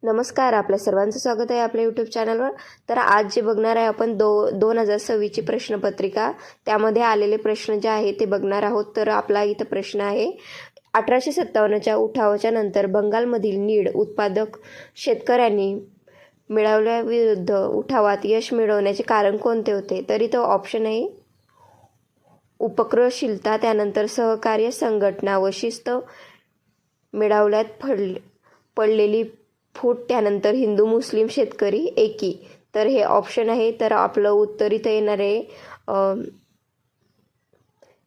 नमस्कार, आपल्या सर्वांचं स्वागत आहे आपल्या यूट्यूब चॅनलवर. तर आज जे बघणार आहे आपण 2026ची प्रश्नपत्रिका, त्यामध्ये आलेले प्रश्न जे आहे ते बघणार आहोत. तर आपला इथं प्रश्न आहे, 1857च्या उठावाच्या नंतर बंगालमधील नीळ उत्पादक शेतकऱ्यांनी मिळवल्याविरुद्ध उठावात यश मिळवण्याचे कारण कोणते होते? तर इथं ऑप्शन आहे उपक्रमशीलता, त्यानंतर सहकार्य, संघटना व शिस्त, मिळवल्यात पडलेली फूट, त्यानंतर हिंदू मुस्लिम शेतकरी एकी. तर हे ऑप्शन आहे. तर आपलं उत्तर इथं येणार आहे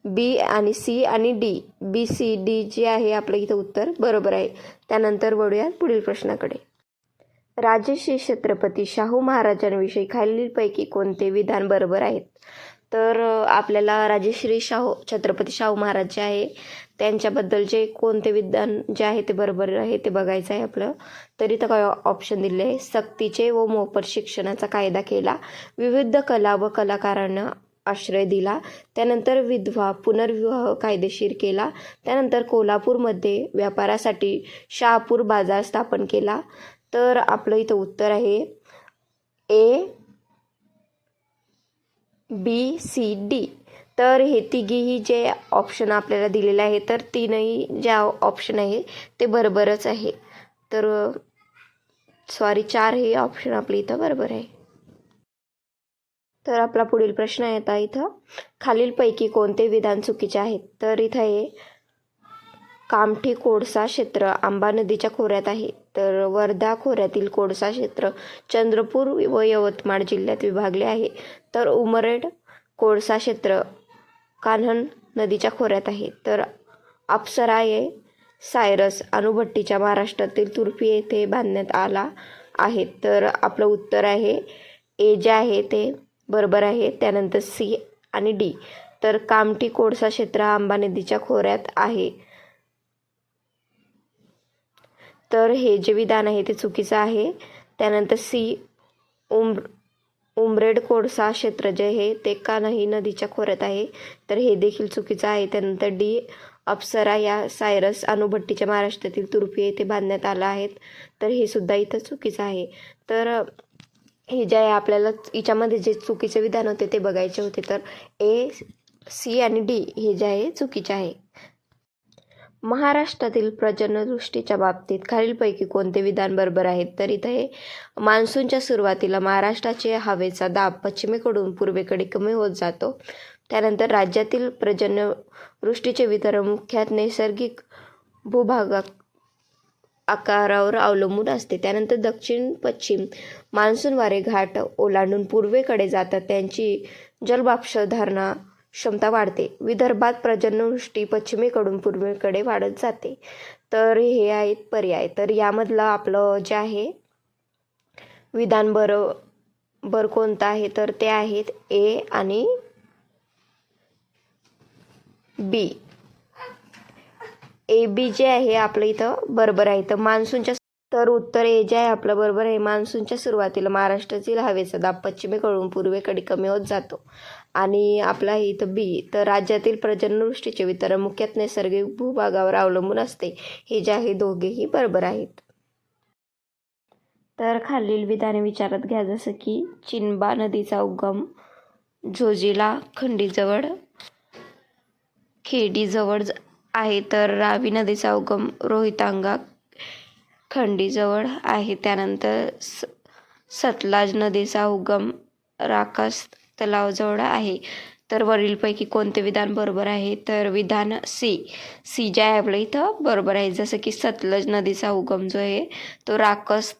बी आणि सी आणि D. B C D J आहे आपलं इथं उत्तर बरोबर आहे. त्यानंतर वळूया पुढील प्रश्नाकडे. राजश्री छत्रपती शाहू महाराजांविषयी खालीलपैकी कोणते विधान बरोबर आहेत? तर आपल्याला राजश्री छत्रपती शाहू महाराज जे आहे त्यांच्याबद्दलचे कोणते विधान जे आहे ते बरोबर आहे ते बघायचं आहे आपलं. तर इथं काय ऑप्शन दिले आहे, सक्तीचे व मोफत शिक्षणाचा कायदा केला, विविध कला व कलाकारांना आश्रय दिला, त्यानंतर विधवा पुनर्विवाह कायदेशीर केला, त्यानंतर कोल्हापूरमध्ये व्यापारासाठी शहापूर बाजार स्थापन केला. तर आपलं इथं उत्तर आहे ए, बी, सी, डी. तर हे तिघीही जे ऑप्शन आपल्याला दिलेले आहे तर तीनही ज्या ऑप्शन आहे ते बरोबरच आहे. तर सॉरी, 4 हे ऑप्शन आपले इथं बरोबर आहे. तर आपला पुढील प्रश्न येत आहे इथं, खालीलपैकी कोणते विधान चुकीचे आहेत? तर इथं आहे कामठी कोळसा क्षेत्र आंबा नदीच्या खोऱ्यात आहे. तर वर्धा खोऱ्यातील कोळसा क्षेत्र चंद्रपूर व यवतमाळ जिल्ह्यात विभागले आहे. तर उमरेड कोळसा क्षेत्र कान्हन नदीच्या खोऱ्यात आहे. तर अप्सरा ये सायरस अणुभट्टीच्या महाराष्ट्रातील तुर्फी येथे बांधण्यात आला आहे. तर आपलं उत्तर आहे ए जे आहे ते बरोबर आहे. त्यानंतर सी आणि डी. तर कामठी कोळसा क्षेत्र आंबा नदीच्या खोऱ्यात आहे. तर हे जे विधान आहे ते चुकीचं आहे. त्यानंतर सी उमरेड कोळसा क्षेत्र जे आहे ते कान्ही नदीच्या खोऱ्यात आहे. तर हे देखील चुकीचं आहे. त्यानंतर डी अप्सरा या सायरस अणुभट्टीच्या महाराष्ट्रातील तुर्फी येथे बांधण्यात आला आहेत. तर हे सुद्धा इथं चुकीचं आहे. तर हे जे आहे आपल्याला याच्यामध्ये जे चुकीचे विधान होते ते बघायचे होते. तर ए, सी आणि डी हे जे आहे चुकीचे आहे. महाराष्ट्रातील पर्जन्यवृष्टीच्या बाबतीत खालीलपैकी कोणते विधान बरोबर आहेत? तर इथं हे मान्सूनच्या सुरुवातीला महाराष्ट्राचे हवेचा दाब पश्चिमेकडून पूर्वेकडे कमी होत जातो. त्यानंतर राज्यातील पर्जन्यवृष्टीचे वितरण मुख्यतः नैसर्गिक भूभाग आकारावर अवलंबून असते. त्यानंतर दक्षिण पश्चिम मान्सून वारे घाट ओलांडून पूर्वेकडे जातात, त्यांची जलवाष्प धारणा क्षमता वाढते. विदर्भात पर्जन्यवृष्टी पश्चिमेकडून पूर्वेकडे वाढत जाते. तर हे आहेत पर्याय. तर यामधलं आपलं जे आहे विधान बरोबर कोणतं आहे? तर ते आहेत ए आणि बी. ए बी जे आहे आपलं इथं बरोबर आहे. तर उत्तर ए जे आहे आपलं बरोबर आहे. मान्सूनच्या सुरुवातीला महाराष्ट्रातील हवेचा दाब पश्चिमेकडून पूर्वेकडे कमी होत जातो. आणि आपला इथं बी, तर राज्यातील पर्जन्यवृष्टीचे वितरण मुख्यतः नैसर्गिक भूभागावर अवलंबून असते. हे जे आहे दोघेही बरोबर आहेत. तर खालील विधाने विचारात घ्या, जसं की चिंबा नदीचा उगम झोजिला खंडीजवळ खेडीजवळ आहे. तर रावी नदीचा उगम रोहितांगा खंडीजवळ आहे. त्यानंतर सतलाज नदीचा उगम राकास तलावाजवळ आहे. तर वरीलपैकी कोणते विधान बरोबर आहे? तर विधान सी जे आहे आपलं इथं बरोबर आहे. जसं की सतलज नदीचा उगम जो आहे तो राकस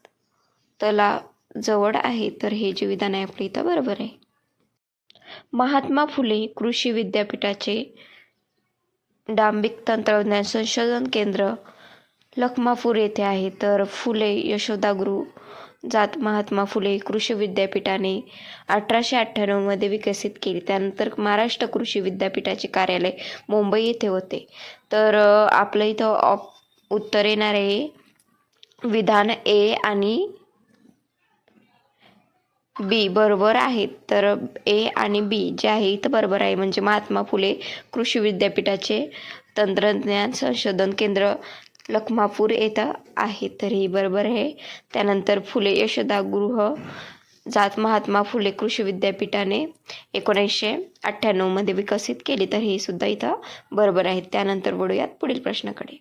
तलावाजवळ आहे. तर हे जे विधान आहे आपलं इथं बरोबर आहे. महात्मा फुले कृषी विद्यापीठाचे डांबिक तंत्रज्ञान संशोधन केंद्र लखमापूर येथे आहे. तर फुले यशोदागृह जात महात्मा फुले कृषी विद्यापीठाने 1898 विकसित केली. त्यानंतर महाराष्ट्र कृषी विद्यापीठाचे कार्यालय मुंबई येथे होते. तर आपलं इथं उत्तर येणार आहे विधान ए आणि बी बरोबर आहेत. तर ए आणि बी जे आहे इथं बरोबर आहे. म्हणजे महात्मा फुले कृषी विद्यापीठाचे तंत्रज्ञान संशोधन केंद्र लखमापूर येथे आहे, तर ही बरोबर आहे. त्यानंतर फुले यशोदागृह जात महात्मा फुले कृषी विद्यापीठाने 1998 मध्ये विकसित केली, तर ही सुद्धा इथं बरोबर आहे. त्यानंतर वळूयात पुढील प्रश्नाकडे.